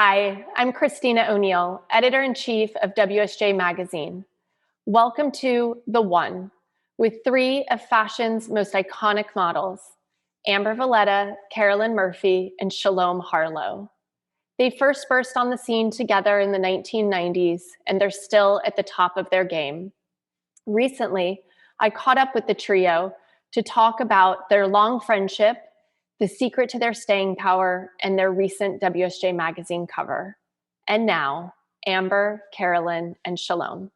Hi, I'm Kristina O'Neill, Editor-in-Chief of WSJ Magazine. Welcome to The One, with three of fashion's most iconic models, Amber Valletta, Carolyn Murphy, and Shalom Harlow. They first burst on the scene together in the 1990s, and they're still at the top of their game. Recently, I caught up with the trio to talk about their long friendship, the secret to their staying power, and their recent WSJ Magazine cover. And now, Amber, Carolyn, and Shalom.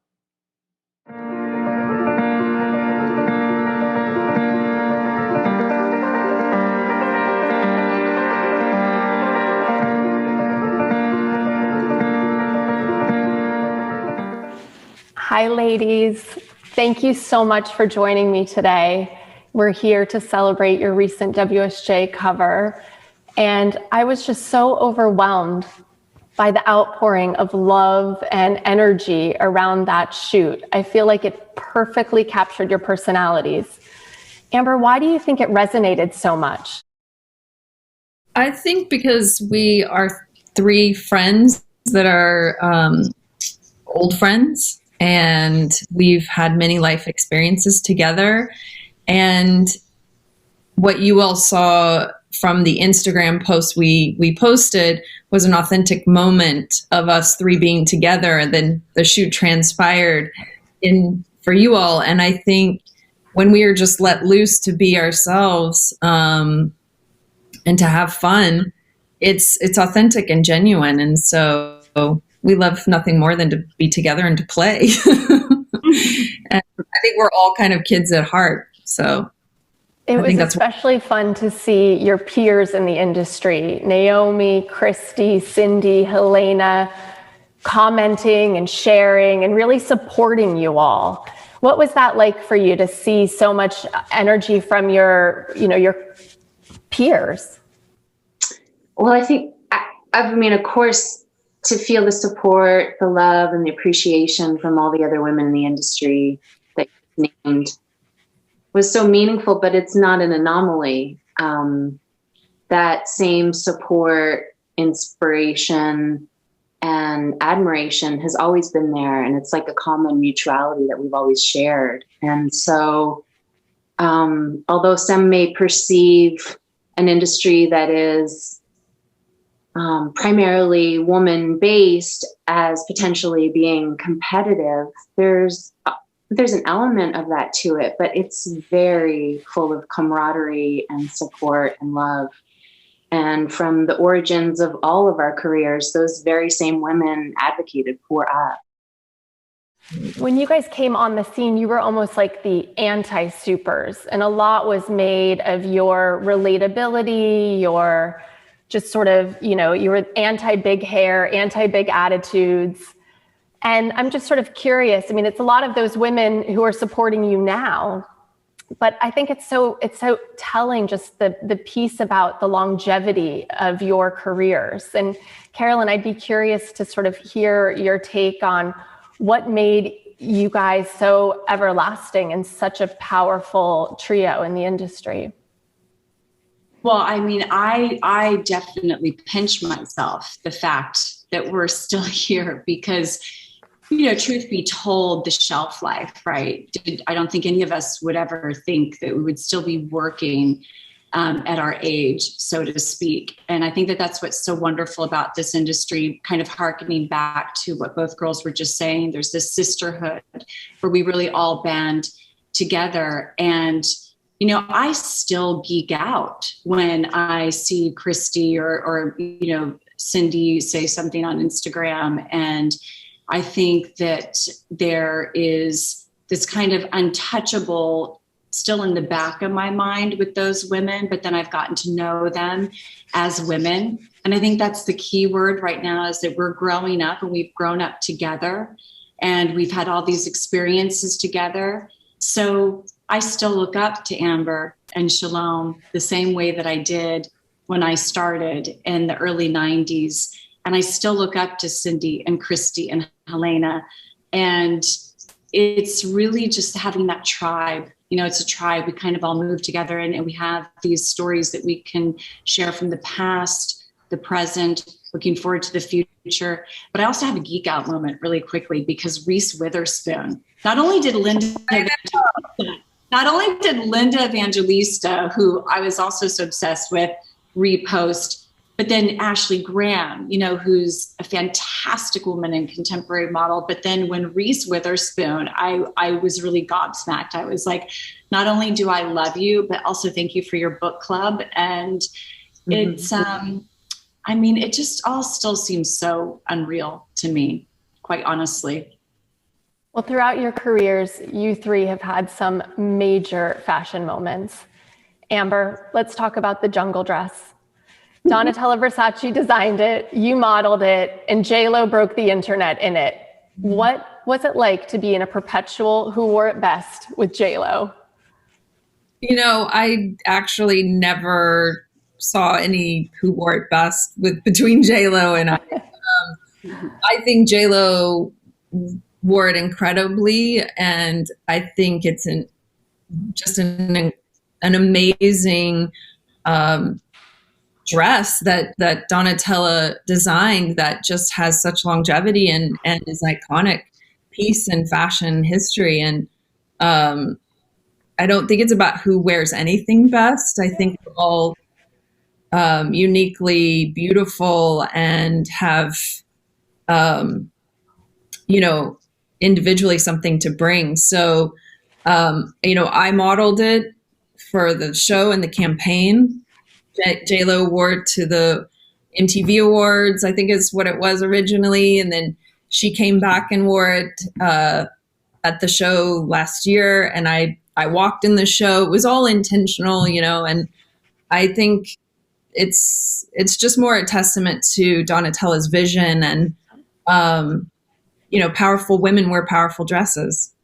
Hi, ladies. Thank you so much for joining me today. We're here to celebrate your recent WSJ cover. And I was just so overwhelmed by the outpouring of love and energy around that shoot. I feel like it perfectly captured your personalities. Amber, why do you think it resonated so much? I think because we are three friends that are old friends, and we've had many life experiences together. And what you all saw from the Instagram post we posted was an authentic moment of us three being together, and then the shoot transpired for you all. And I think when we are just let loose to be ourselves and to have fun, it's authentic and genuine. And so we love nothing more than to be together and to play. And I think we're all kind of kids at heart. So it was especially fun to see your peers in the industry, Naomi, Christy, Cindy, Helena, commenting and sharing and really supporting you all. What was that like for you to see so much energy from your peers? Well, I mean, of course, to feel the support, the love, and the appreciation from all the other women in the industry that you named was so meaningful, but it's not an anomaly. That same support, inspiration, and admiration has always been there, and it's like a common mutuality that we've always shared. And so, although some may perceive an industry that is primarily woman-based as potentially being competitive, there's an element of that to it, but it's very full of camaraderie and support and love. And from the origins of all of our careers, those very same women advocated for us. When you guys came on the scene, you were almost like the anti-supers, and a lot was made of your relatability, your just sort of, you were anti-big hair, anti-big attitudes. And I'm just sort of curious. I mean, it's a lot of those women who are supporting you now, but I think it's so telling, just the piece about the longevity of your careers. And Carolyn, I'd be curious to sort of hear your take on what made you guys so everlasting and such a powerful trio in the industry. Well, I mean, I definitely pinch myself, the fact that we're still here, because, truth be told, the shelf life, right? I don't think any of us would ever think that we would still be working at our age, so to speak. And I think that that's what's so wonderful about this industry, kind of hearkening back to what both girls were just saying. There's this sisterhood where we really all band together. And I still geek out when I see Christy or Cindy say something on Instagram. And I think that there is this kind of untouchable still in the back of my mind with those women, but then I've gotten to know them as women. And I think that's the key word right now, is that we're growing up, and we've grown up together, and we've had all these experiences together. So I still look up to Amber and Shalom the same way that I did when I started in the early 90s. And I still look up to Cindy and Christy and Helena. And it's really just having that tribe. It's a tribe. We kind of all move together, and we have these stories that we can share from the past, the present, looking forward to the future. But I also have a geek out moment really quickly, because Reese Witherspoon, not only did Linda Evangelista, who I was also so obsessed with, repost, but then Ashley Graham, who's a fantastic woman and contemporary model. But then when Reese Witherspoon, I was really gobsmacked. I was like, not only do I love you, but also thank you for your book club. And it's, it just all still seems so unreal to me, quite honestly. Well, throughout your careers, you three have had some major fashion moments. Amber, let's talk about the jungle dress. Donatella Versace designed it, you modeled it, and J.Lo broke the internet in it. What was it like to be in a perpetual Who Wore It Best with J.Lo? I actually never saw any Who Wore It Best between J.Lo and I. I think J.Lo wore it incredibly, and I think it's just an amazing dress that Donatella designed that just has such longevity and is iconic piece in fashion history. And I don't think it's about who wears anything best. I think we're all uniquely beautiful and have individually something to bring. So I modeled it for the show and the campaign. J.Lo wore it to the MTV Awards, I think is what it was originally. And then she came back and wore it at the show last year. And I walked in the show. It was all intentional, and I think it's just more a testament to Donatella's vision and, powerful women wear powerful dresses.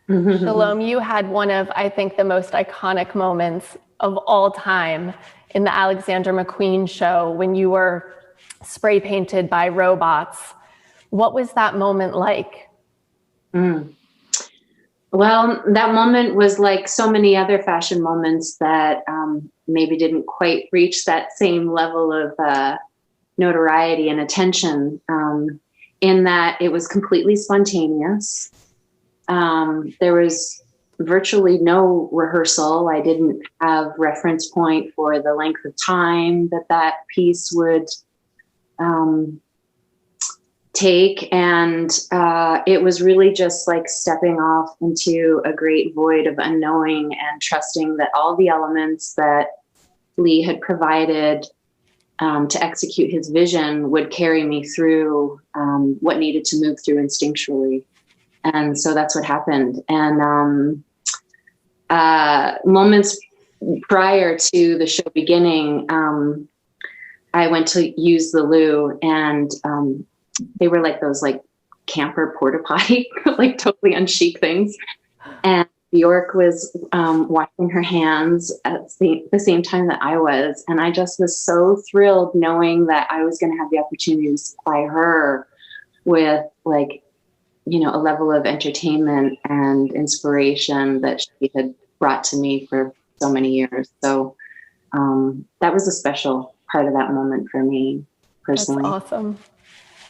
Shalom, you had one of, I think, the most iconic moments of all time in the Alexander McQueen show when you were spray painted by robots. What was that moment like? Well, that moment was like so many other fashion moments that maybe didn't quite reach that same level of notoriety and attention, in that it was completely spontaneous. There was virtually no rehearsal. I didn't have reference point for the length of time that piece would take. And it was really just like stepping off into a great void of unknowing and trusting that all the elements that Lee had provided to execute his vision would carry me through what needed to move through instinctually. And so that's what happened. And moments prior to the show beginning, I went to use the loo, and they were like those like camper porta potty, like totally unchic things. And Bjork was washing her hands at the same time that I was. And I just was so thrilled knowing that I was going to have the opportunity to supply her with like, a level of entertainment and inspiration that she had brought to me for so many years. So that was a special part of that moment for me personally. That's awesome.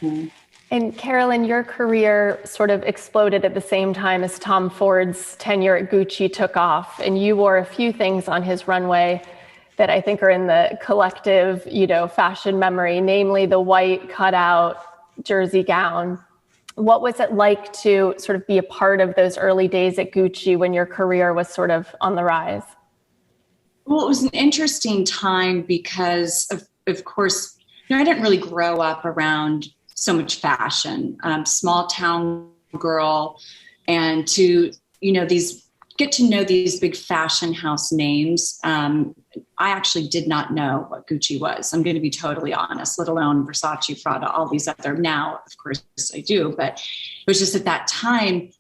Mm-hmm. And Carolyn, your career sort of exploded at the same time as Tom Ford's tenure at Gucci took off. And you wore a few things on his runway that I think are in the collective, fashion memory, namely the white cutout jersey gown. What was it like to sort of be a part of those early days at Gucci when your career was sort of on the rise? Well, it was an interesting time because, of course, I didn't really grow up around so much fashion, small town girl, and to, get to know these big fashion house names. I actually did not know what Gucci was. I'm going to be totally honest, let alone Versace, Prada, all these other. Now, of course, I do, but it was just at that time,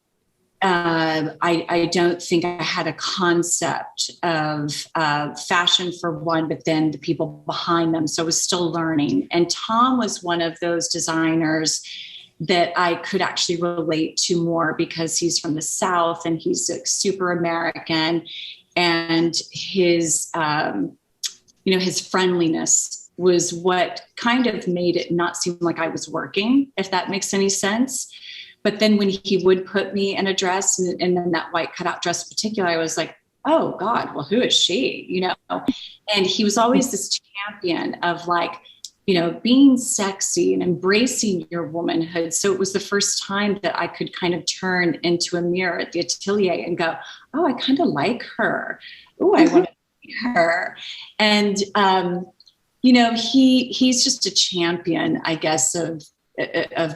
I don't think I had a concept of fashion for one, but then the people behind them. So I was still learning. And Tom was one of those designers that I could actually relate to more because he's from the South and he's like super American, and his, his friendliness was what kind of made it not seem like I was working, if that makes any sense. But then when he would put me in a dress, and then that white cutout dress in particular, I was like, oh God, well, who is she? You know? And he was always this champion of like, you know, being sexy and embracing your womanhood. So it was the first time that I could kind of turn into a mirror at the atelier and go, oh, I kind of like her. Oh, I want to be her. And, you know, he's just a champion, I guess, of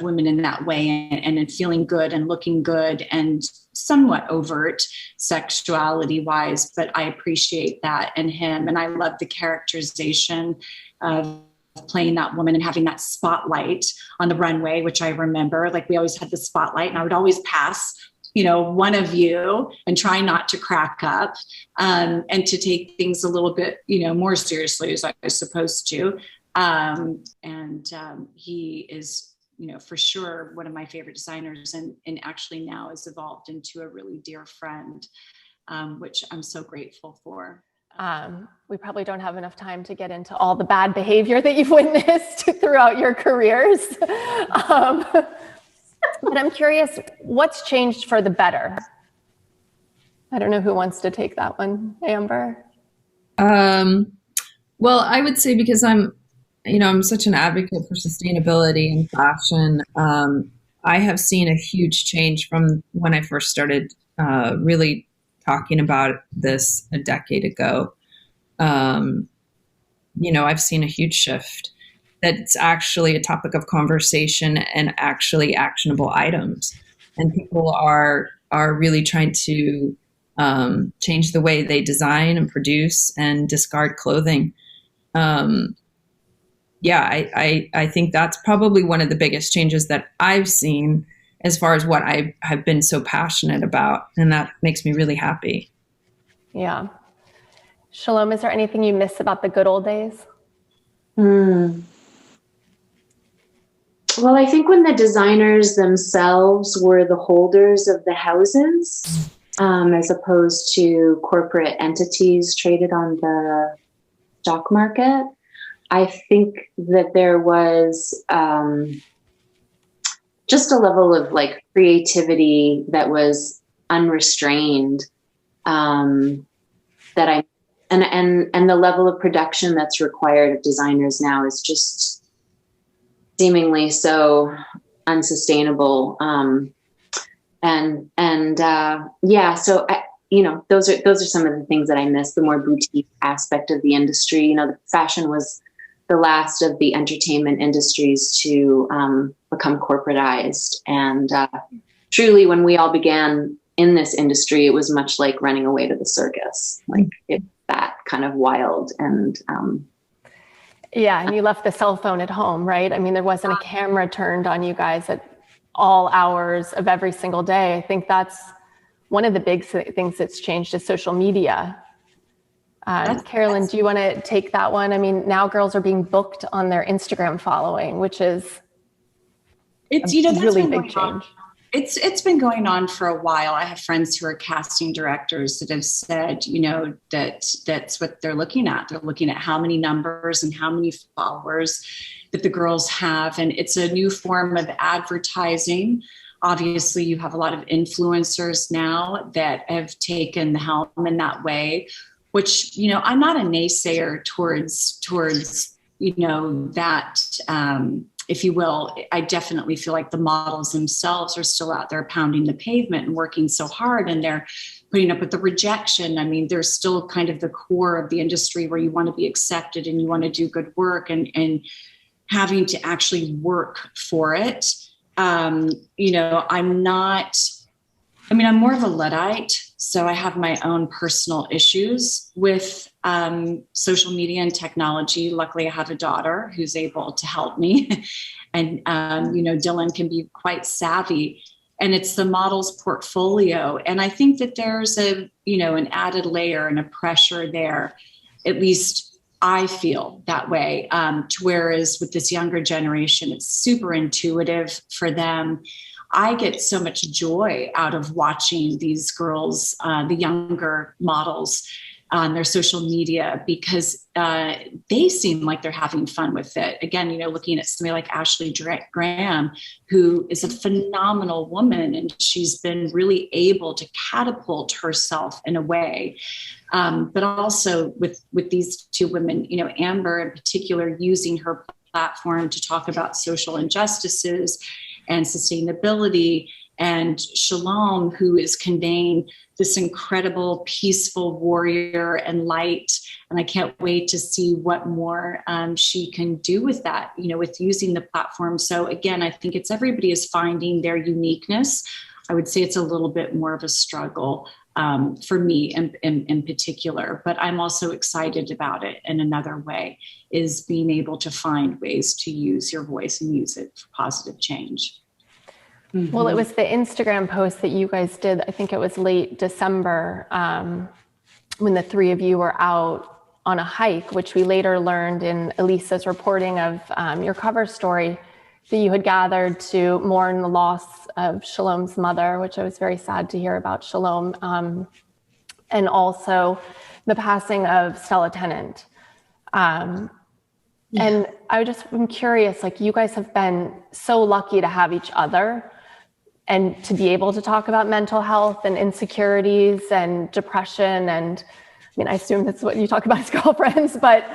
women in that way, and in feeling good and looking good and somewhat overt sexuality wise, but I appreciate that in him. And I love the characterization of playing that woman and having that spotlight on the runway, which I remember, like we always had the spotlight and I would always pass, you know, one of you and try not to crack up, and to take things a little bit, you know, more seriously as I was supposed to. He is, you know, for sure one of my favorite designers, and actually now has evolved into a really dear friend, which I'm so grateful for. We probably don't have enough time to get into all the bad behavior that you've witnessed throughout your careers. But I'm curious, what's changed for the better? I don't know who wants to take that one, Amber. Well, I would say, because I'm such an advocate for sustainability and fashion. I have seen a huge change from when I first started really talking about this a decade ago. You know, I've seen a huge shift that's actually a topic of conversation and actually actionable items. And people are really trying to change the way they design and produce and discard clothing. I think that's probably one of the biggest changes that I've seen as far as what I have been so passionate about. And that makes me really happy. Yeah. Shalom, is there anything you miss about the good old days? Well, I think when the designers themselves were the holders of the houses, as opposed to corporate entities traded on the stock market, I think that there was just a level of like creativity that was unrestrained, and the level of production that's required of designers now is just seemingly so unsustainable. So those are some of the things that I miss, the more boutique aspect of the industry. You know, the fashion was the last of the entertainment industries to become corporatized. And truly, when we all began in this industry, it was much like running away to the circus. Like it's that kind of wild and yeah, and you left the cell phone at home, right? I mean, there wasn't a camera turned on you guys at all hours of every single day. I think that's one of the big things that's changed is social media. Carolyn, do you want to take that one? I mean, now girls are being booked on their Instagram following, which is a really big change. It's been going on for a while. I have friends who are casting directors that have said, you know, that's what they're looking at. They're looking at how many numbers and how many followers that the girls have. And it's a new form of advertising. Obviously, you have a lot of influencers now that have taken the helm in that way, which, you know, I'm not a naysayer towards, you know, that, if you will. I definitely feel like the models themselves are still out there pounding the pavement and working so hard, and they're putting up with the rejection. I mean, they're still kind of the core of the industry where you want to be accepted and you want to do good work, and having to actually work for it. You know, I'm more of a Luddite, so I have my own personal issues with social media and technology. Luckily, I have a daughter who's able to help me. And, you know, Dylan can be quite savvy, and it's the model's portfolio. And I think that there's an added layer and a pressure there, at least I feel that way. Whereas with this younger generation, it's super intuitive for them. I get so much joy out of watching these girls, the younger models, on their social media, because they seem like they're having fun with it. Again, looking at somebody like Ashley Graham, who is a phenomenal woman, and she's been really able to catapult herself in a way. But also with these two women, Amber in particular, using her platform to talk about social injustices and sustainability, and Shalom, who is conveying this incredible, peaceful warrior and light. And I can't wait to see what more she can do with that, with using the platform. So again, I think everybody is finding their uniqueness. I would say it's a little bit more of a struggle for me in particular, but I'm also excited about it in another way, is being able to find ways to use your voice and use it for positive change. Well, it was the Instagram post that you guys did, I think it was late December, when the three of you were out on a hike, which we later learned in Elisa's reporting of your cover story, that you had gathered to mourn the loss of Shalom's mother, which I was very sad to hear about Shalom, and also the passing of Stella Tennant. And I'm curious, like, you guys have been so lucky to have each other and to be able to talk about mental health and insecurities and depression. And I mean, I assume that's what you talk about as girlfriends, but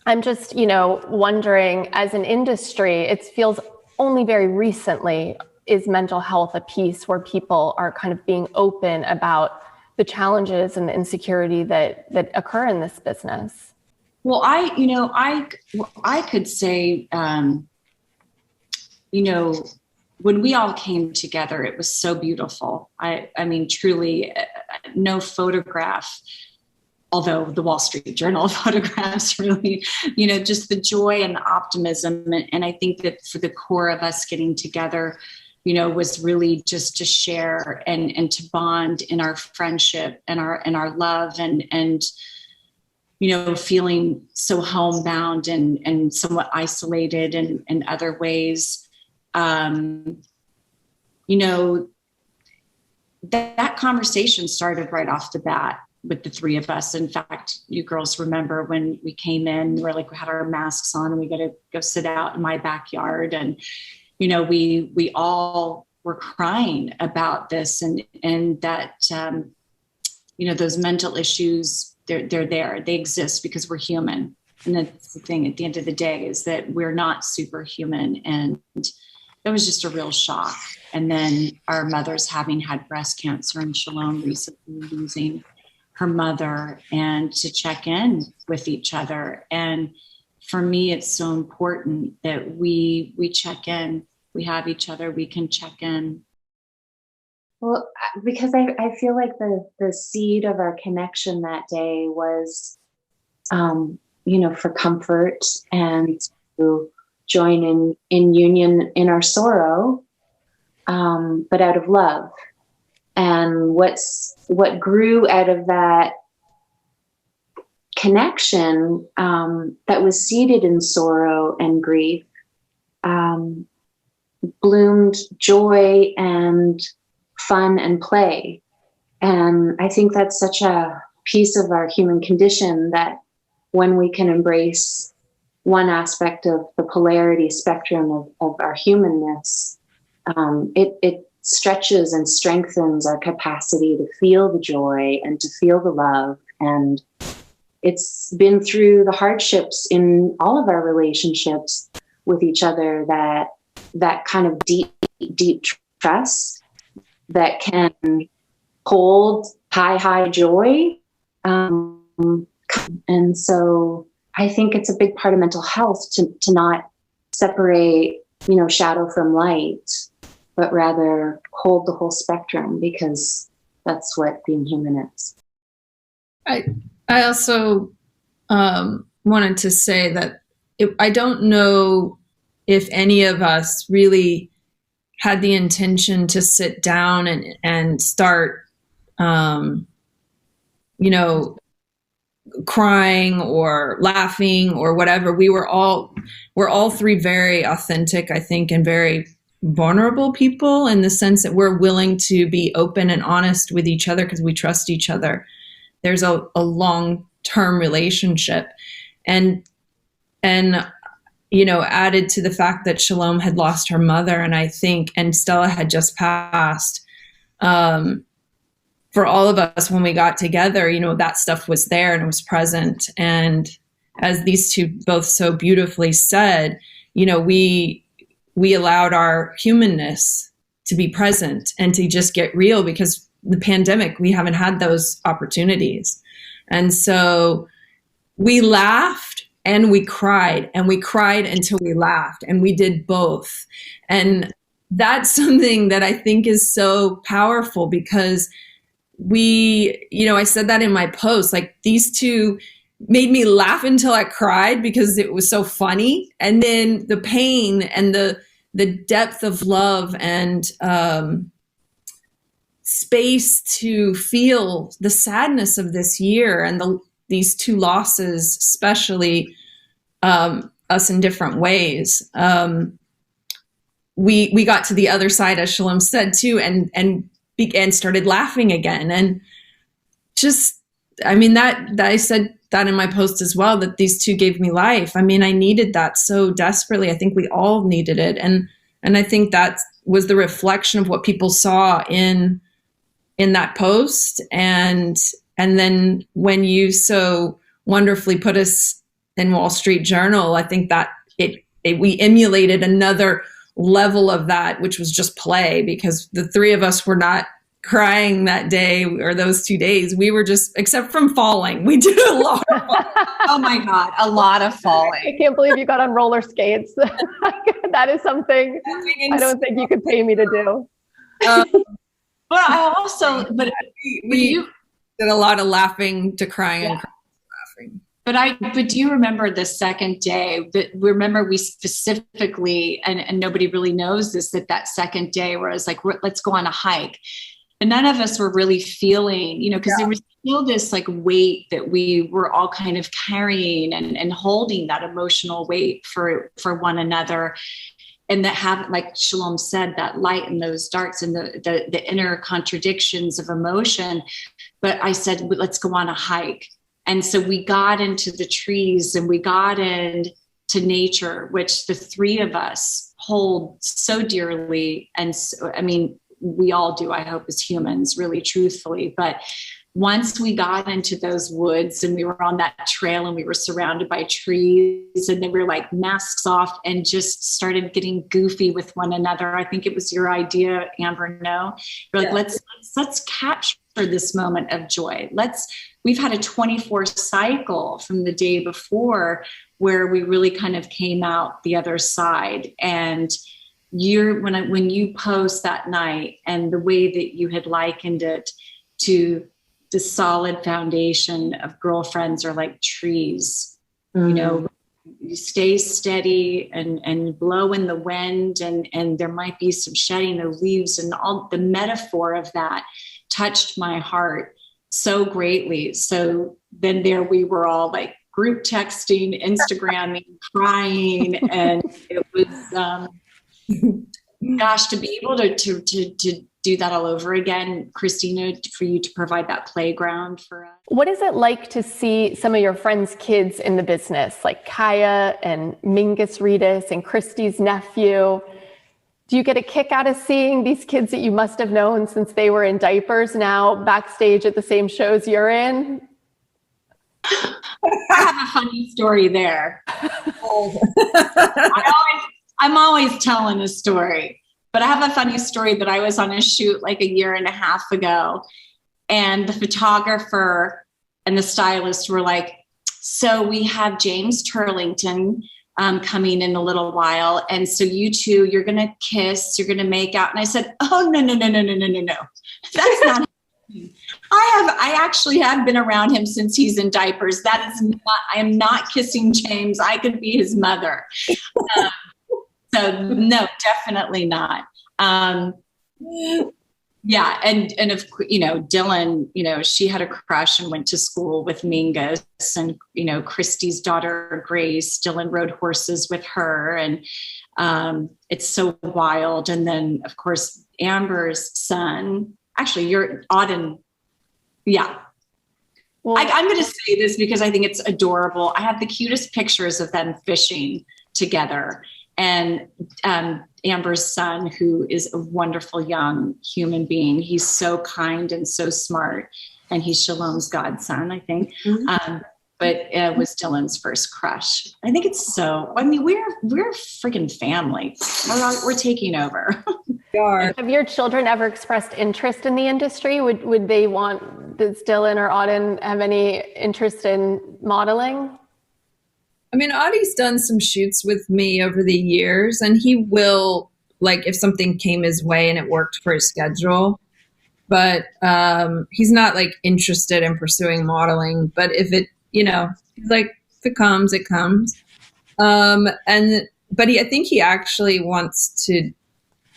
I'm just, wondering, as an industry, it feels only very recently is mental health a piece where people are kind of being open about the challenges and the insecurity that occur in this business. Well, I could say, when we all came together, it was so beautiful. I mean, truly, no photograph, although the Wall Street Journal photographs really, just the joy and the optimism. And I think that for the core of us getting together, was really just to share and to bond in our friendship and our love and feeling so homebound and somewhat isolated in other ways. That conversation started right off the bat with the three of us. In fact, you girls remember when we came in, we had our masks on and we got to go sit out in my backyard. And, we all were crying about this and that, those mental issues, they're there, they exist because we're human. And that's the thing at the end of the day, is that we're not superhuman. And it was just a real shock. And then our mothers having had breast cancer, and Shalom recently losing her mother, and to check in with each other. And for me, it's so important that we check in, we have each other, we can check in. Well, because I feel like the seed of our connection that day was, for comfort and to join in union in our sorrow, but out of love. And what grew out of that connection, that was seated in sorrow and grief, bloomed joy and fun and play. And I think that's such a piece of our human condition, that when we can embrace one aspect of the polarity spectrum of our humanness, it stretches and strengthens our capacity to feel the joy and to feel the love. And it's been through the hardships in all of our relationships with each other that kind of deep trust that can hold high joy. And so I think it's a big part of mental health to not separate, shadow from light, but rather hold the whole spectrum, because that's what being human is. I also wanted to say that I don't know if any of us really had the intention to sit down and start, crying or laughing or whatever. We're all three very authentic, I think, and very vulnerable people, in the sense that we're willing to be open and honest with each other because we trust each other. there's a long-term relationship. And added to the fact that Shalom had lost her mother, and Stella had just passed. For all of us, when we got together, that stuff was there and it was present. And as these two both so beautifully said, we allowed our humanness to be present and to just get real, because the pandemic, we haven't had those opportunities. And so we laughed and we cried until we laughed, and we did both. And that's something that I think is so powerful, because I said that in my post, like, these two made me laugh until I cried because it was so funny. And then the pain and the depth of love and space to feel the sadness of this year and these two losses, especially us in different ways. We got to the other side, as Shalom said too, and started laughing again. And just, that I said that in my post as well, that these two gave me life. I needed that so desperately. I think we all needed it. And I think that was the reflection of what people saw in that post. And then when you so wonderfully put us in Wall Street Journal, I think that we emulated another level of that, which was just play, because the three of us were not crying that day or those 2 days. We were just, except from falling, we did a lot of falling. Oh my God, a lot of falling. I can't believe you got on roller skates. That is something I don't think you could pay me to do. But we did a lot of laughing to crying and laughing. But do you remember the second day? Remember, we specifically, and nobody really knows this, that second day where I was like, let's go on a hike. And none of us were really feeling, because there was still this like weight that we were all kind of carrying and holding, that emotional weight for one another. And that have, like Shalom said, that light and those darks and the inner contradictions of emotion. But I said, let's go on a hike. And so we got into the trees and we got into nature, which the three of us hold so dearly. And so, we all do, I hope, as humans, really truthfully. But once we got into those woods and we were on that trail and we were surrounded by trees and they were like masks off and just started getting goofy with one another. I think it was your idea, Amber, no? We're like, let's capture this moment of joy. We've had a 24 cycle from the day before where we really kind of came out the other side. And when you post that night and the way that you had likened it to the solid foundation of girlfriends are like trees, you stay steady and blow in the wind and there might be some shedding of leaves, and all the metaphor of that touched my heart so greatly. So then there we were all like group texting, Instagramming, crying, and it was gosh, to be able to do that all over again, Kristina, for you to provide that playground for us. What is it like to see some of your friends' kids in the business, like Kaya and Mingus Reedus and Christy's nephew? Do you get a kick out of seeing these kids that you must have known since they were in diapers now backstage at the same shows you're in? I have a funny story there. I'm always telling a story, but I have a funny story that I was on a shoot like a year and a half ago, and the photographer and the stylist were like, so we have James Turlington coming in a little while. And so you two, you're going to kiss, you're going to make out. And I said, oh, no. That's not happening. I actually have been around him since he's in diapers. That is not, I am not kissing James. I could be his mother. So no, definitely not. Yeah. And of, Dylan, she had a crush and went to school with Mingus, and, Christy's daughter, Grace, Dylan rode horses with her, and it's so wild. And then of course, Amber's son, actually you're Auden. Yeah. Well, I'm going to say this because I think it's adorable. I have the cutest pictures of them fishing together. And Amber's son, who is a wonderful young human being, he's so kind and so smart. And he's Shalom's godson, I think. But it was Dylan's first crush. I think it's so, I mean, we're freaking family. We're taking over. Have your children ever expressed interest in the industry? Would they want, does Dylan or Auden have any interest in modeling? I mean, Audie's done some shoots with me over the years, and he will, like, if something came his way and it worked for his schedule, but he's not like interested in pursuing modeling. But if it, you know, like if it comes, it comes. But I think he actually wants to.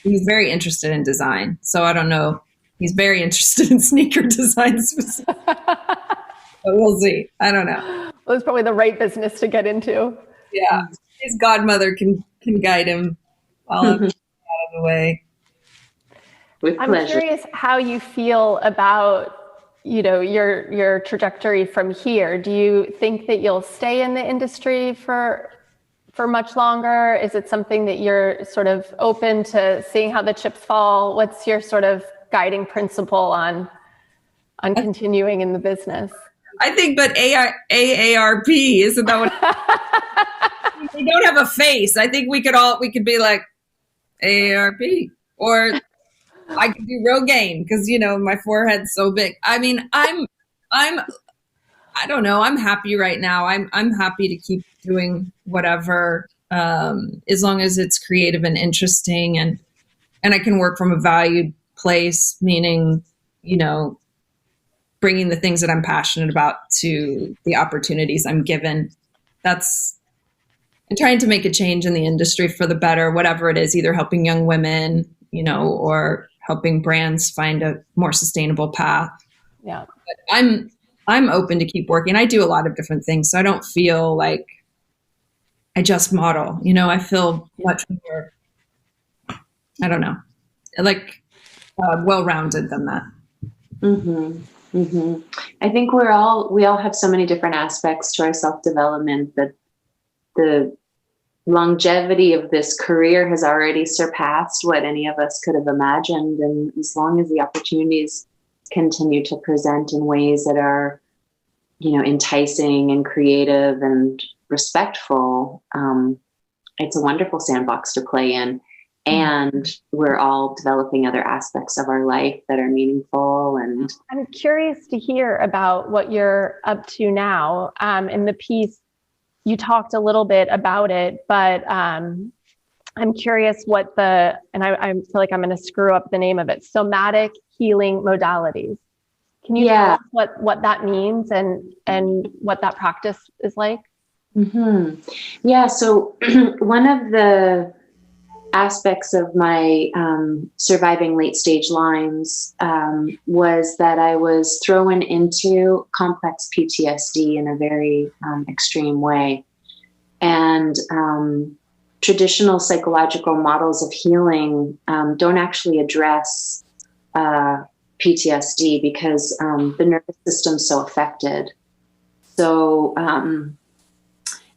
He's very interested in design. So I don't know. He's very interested in sneaker design specifically. But we'll see. I don't know. Well, it's probably the right business to get into. Yeah, his godmother can guide him all out of the way. With I'm pleasure. curious how you feel about, you know, your trajectory from here. Do you think that you'll stay in the industry for much longer? Is it something that you're sort of open to seeing how the chips fall? What's your sort of guiding principle on continuing in the business? I think, but AARP, isn't that what? We don't have a face. I think we could be like AARP, or I could do Rogaine because, you know, my forehead's so big. I mean, I don't know. I'm happy right now. I'm happy to keep doing whatever, as long as it's creative and interesting, and I can work from a valued place, meaning, you know, bringing the things that I'm passionate about to the opportunities I'm given. And trying to make a change in the industry for the better, whatever it is, either helping young women, you know, or helping brands find a more sustainable path. Yeah. But I'm open to keep working. I do a lot of different things, so I don't feel like I just model. You know, I feel much more, I don't know, like well-rounded than that. Mm-hmm. Mm-hmm. I think we all have so many different aspects to our self-development that the longevity of this career has already surpassed what any of us could have imagined. And as long as the opportunities continue to present in ways that are, you know, enticing and creative and respectful, it's a wonderful sandbox to play in. And we're all developing other aspects of our life that are meaningful. And I'm curious to hear about what you're up to now. In the piece, you talked a little bit about it, but I'm curious what I feel like I'm going to screw up the name of it. Somatic healing modalities. Can you tell us what that means and what that practice is like? Mm-hmm. Yeah. So one of the aspects of my surviving late stage Lyme's was that I was thrown into complex PTSD in a very extreme way. And traditional psychological models of healing don't actually address PTSD because the nervous system's so affected. So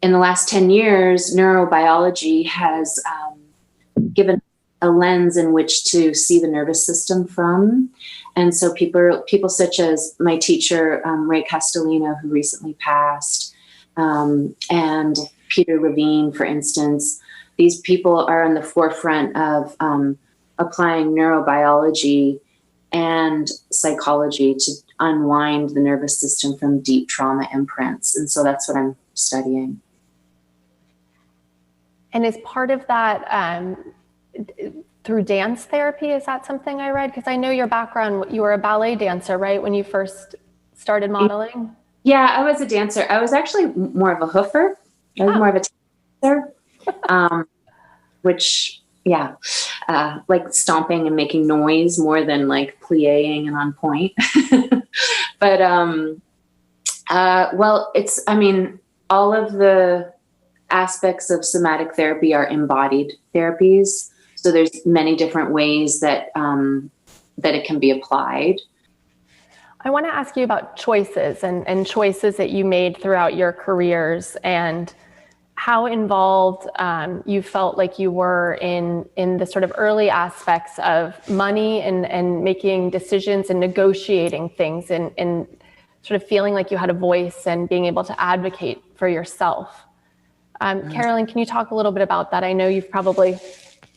in the last 10 years, neurobiology has given a lens in which to see the nervous system from. And so people such as my teacher, Ray Castellino, who recently passed, and Peter Levine, for instance, these people are on the forefront of applying neurobiology and psychology to unwind the nervous system from deep trauma imprints. And so that's what I'm studying. And is part of that through dance therapy? Is that something I read? Because I know your background, you were a ballet dancer, right? When you first started modeling? Yeah, I was a dancer. I was actually more of a hoofer. I was more of a dancer, which, like stomping and making noise more than like plie-ing and on point. But, all of the aspects of somatic therapy are embodied therapies. So there's many different ways that it can be applied. I want to ask you about choices and choices that you made throughout your careers, and how involved you felt like you were in the sort of early aspects of money and making decisions and negotiating things, and sort of feeling like you had a voice and being able to advocate for yourself. Carolyn, can you talk a little bit about that? I know you've probably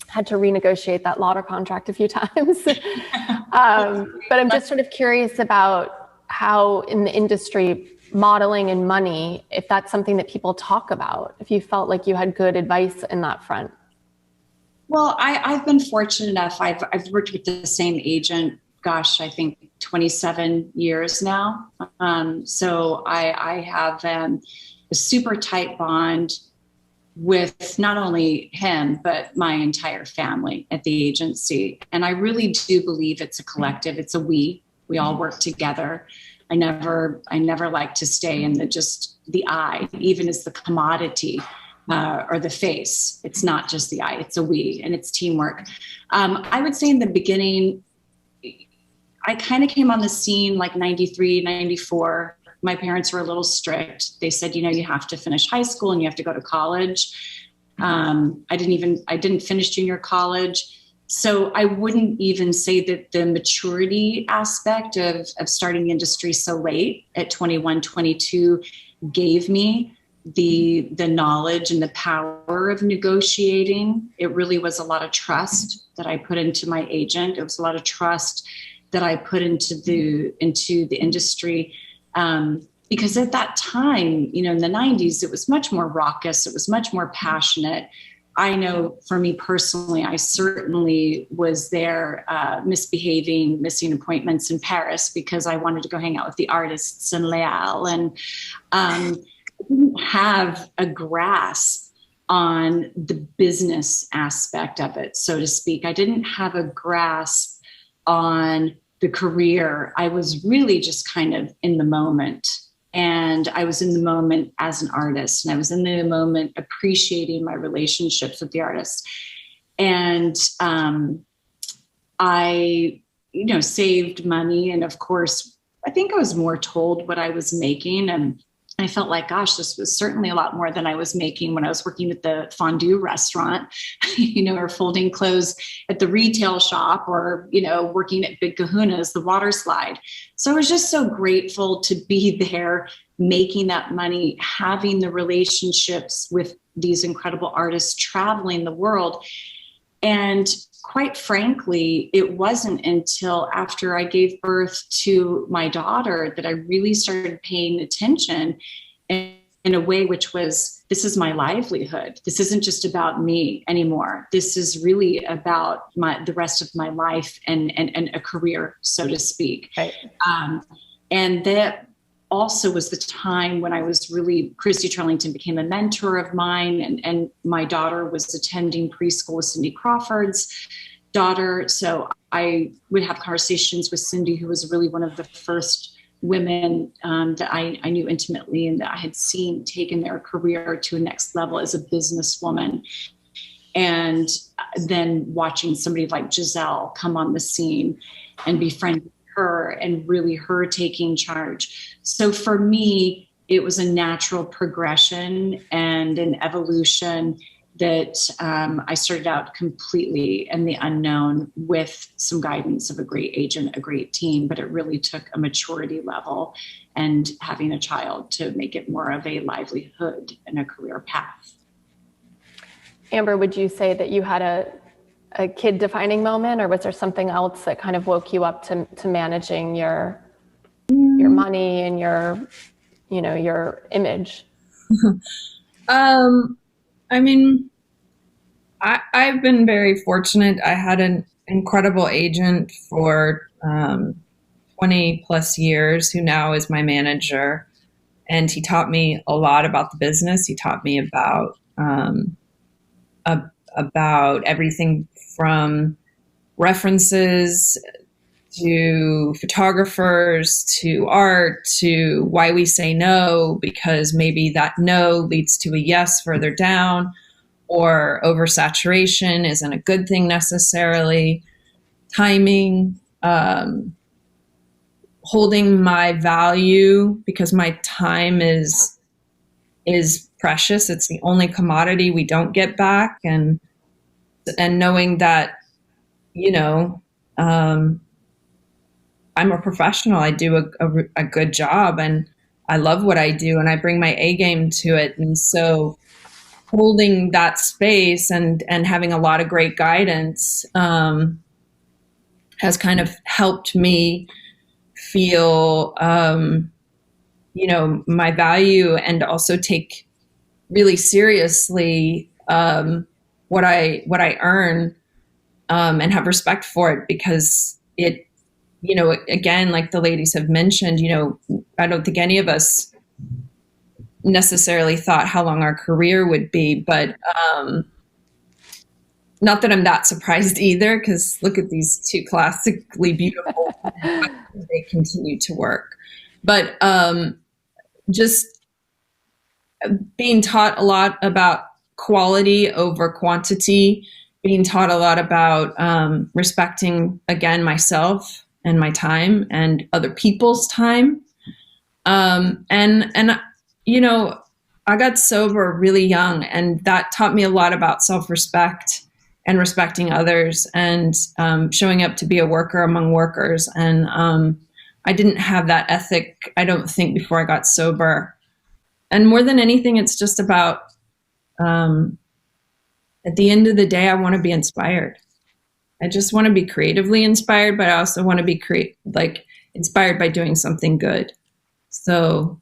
had to renegotiate that Lauder contract a few times. But I'm just sort of curious about how in the industry, modeling and money, if that's something that people talk about, if you felt like you had good advice in that front. Well, I've been fortunate enough. I've worked with the same agent, gosh, I think 27 years now. So I have a super tight bond with not only him, but my entire family at the agency. And I really do believe it's a collective. It's a we all work together. I never like to stay in the I, even as the commodity or the face. It's not just the I, it's a we, and it's teamwork. I would say in the beginning, I kind of came on the scene like 93, 94. My parents were a little strict. They said, you have to finish high school and you have to go to college. I didn't finish junior college. So I wouldn't even say that the maturity aspect of starting the industry so late at 21, 22 gave me the knowledge and the power of negotiating. It really was a lot of trust that I put into my agent. It was a lot of trust that I put into the industry. Because at that time, in the 90s, it was much more raucous. It was much more passionate. I know for me personally, I certainly was there misbehaving, missing appointments in Paris because I wanted to go hang out with the artists in Leal. And I didn't have a grasp on the business aspect of it, so to speak. I didn't have a grasp on the career. I was really just kind of in the moment. And I was in the moment as an artist, and I was in the moment appreciating my relationships with the artists. And I, saved money. And of course, I think I was more told what I was making. And I felt like, gosh, this was certainly a lot more than I was making when I was working at the fondue restaurant, or folding clothes at the retail shop, or, working at Big Kahuna's, the water slide. So I was just so grateful to be there, making that money, having the relationships with these incredible artists, traveling the world. And quite frankly, it wasn't until after I gave birth to my daughter that I really started paying attention in a way which was, this is my livelihood. This isn't just about me anymore. This is really about the rest of my life and a career, so to speak. Right. And that also was the time when I was really, Christy Turlington became a mentor of mine, and my daughter was attending preschool with Cindy Crawford's daughter. So I would have conversations with Cindy, who was really one of the first women that I knew intimately and that I had seen taken their career to a next level as a businesswoman. And then watching somebody like Giselle come on the scene and befriend her, and really her taking charge. So for me, it was a natural progression and an evolution that I started out completely in the unknown with some guidance of a great agent, a great team, but it really took a maturity level and having a child to make it more of a livelihood and a career path. Amber, would you say that you had a kid defining moment, or was there something else that kind of woke you up to managing your money and your image? I mean, I've been very fortunate. I had an incredible agent for 20 plus years who now is my manager. And he taught me a lot about the business. He taught me about everything from references to photographers, to art, to why we say no, because maybe that no leads to a yes further down, or oversaturation isn't a good thing necessarily. Timing, holding my value, because my time is precious. It's the only commodity we don't get back. And knowing that, I'm a professional. I do a good job, and I love what I do, and I bring my A game to it. And so holding that space and having a lot of great guidance has kind of helped me feel, my value, and also take really seriously what I earn, and have respect for it, because it, again, like the ladies have mentioned, I don't think any of us necessarily thought how long our career would be, but not that I'm that surprised either, because look at these two classically beautiful they continue to work. But just being taught a lot about quality over quantity, being taught a lot about respecting, again, myself and my time and other people's time. I got sober really young, and that taught me a lot about self-respect and respecting others, and showing up to be a worker among workers. And I didn't have that ethic, I don't think, before I got sober. And more than anything, it's just about, at the end of the day, I want to be inspired. I just want to be creatively inspired, but I also want to be inspired by doing something good. So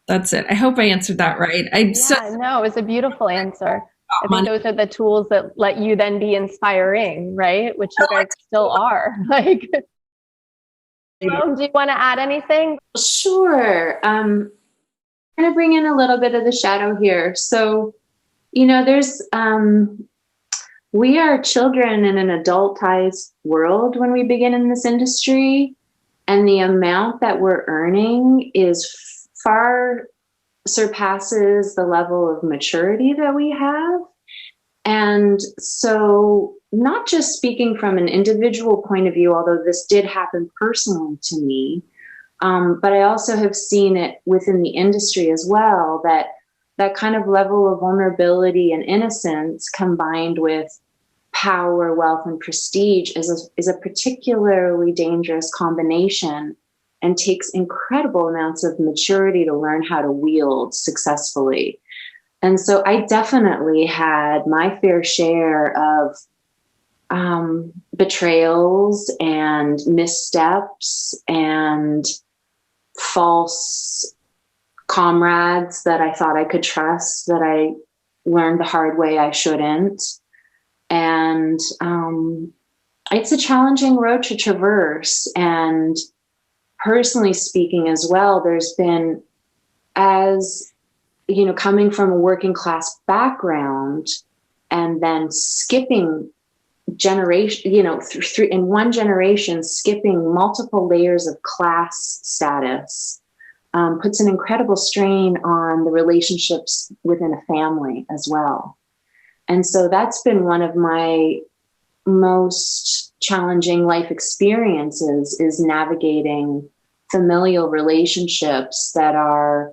that's it. I hope I answered that right. No, it was a beautiful answer. I think those are the tools that let you then be inspiring, right? Which you guys still are. Do you want to add anything? Sure. I'm going to bring in a little bit of the shadow here. So, there's, we are children in an adultized world when we begin in this industry, and the amount that we're earning is far surpasses the level of maturity that we have. And so, not just speaking from an individual point of view, although this did happen personally to me, but I also have seen it within the industry as well, that kind of level of vulnerability and innocence combined with power, wealth, and prestige is a particularly dangerous combination, and takes incredible amounts of maturity to learn how to wield successfully. And so I definitely had my fair share of betrayals and missteps and false comrades that I thought I could trust, that I learned the hard way I shouldn't. And it's a challenging road to traverse. And personally speaking as well, there's been, as coming from a working class background and then skipping generation, in one generation, skipping multiple layers of class status, puts an incredible strain on the relationships within a family as well. And so that's been one of my most challenging life experiences, is navigating familial relationships that are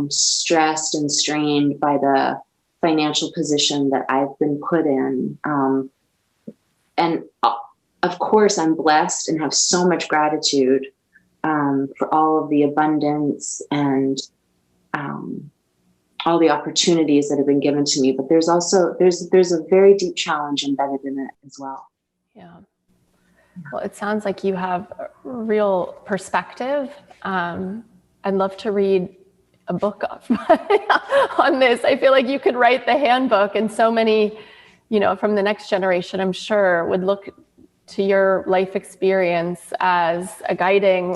stressed and strained by the financial position that I've been put in. And of course, I'm blessed and have so much gratitude for all of the abundance and all the opportunities that have been given to me. But there's also there's a very deep challenge embedded in it as well. Yeah. Well, it sounds like you have a real perspective. I'd love to read a book on this. I feel like you could write the handbook, and so many, from the next generation, I'm sure, would look to your life experience as a guiding,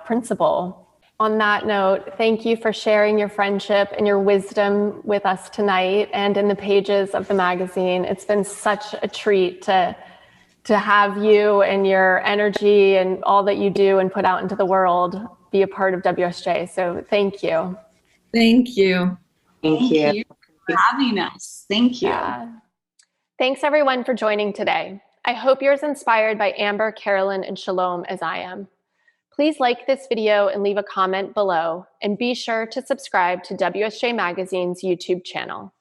principle. On that note, thank you for sharing your friendship and your wisdom with us tonight and in the pages of the magazine. It's been such a treat to have you and your energy and all that you do and put out into the world be a part of WSJ. So thank you. Thank you. Thank you for having us. Thank you. Yeah. Thanks everyone for joining today. I hope you're as inspired by Amber, Carolyn, and Shalom as I am. Please like this video and leave a comment below, and be sure to subscribe to WSJ Magazine's YouTube channel.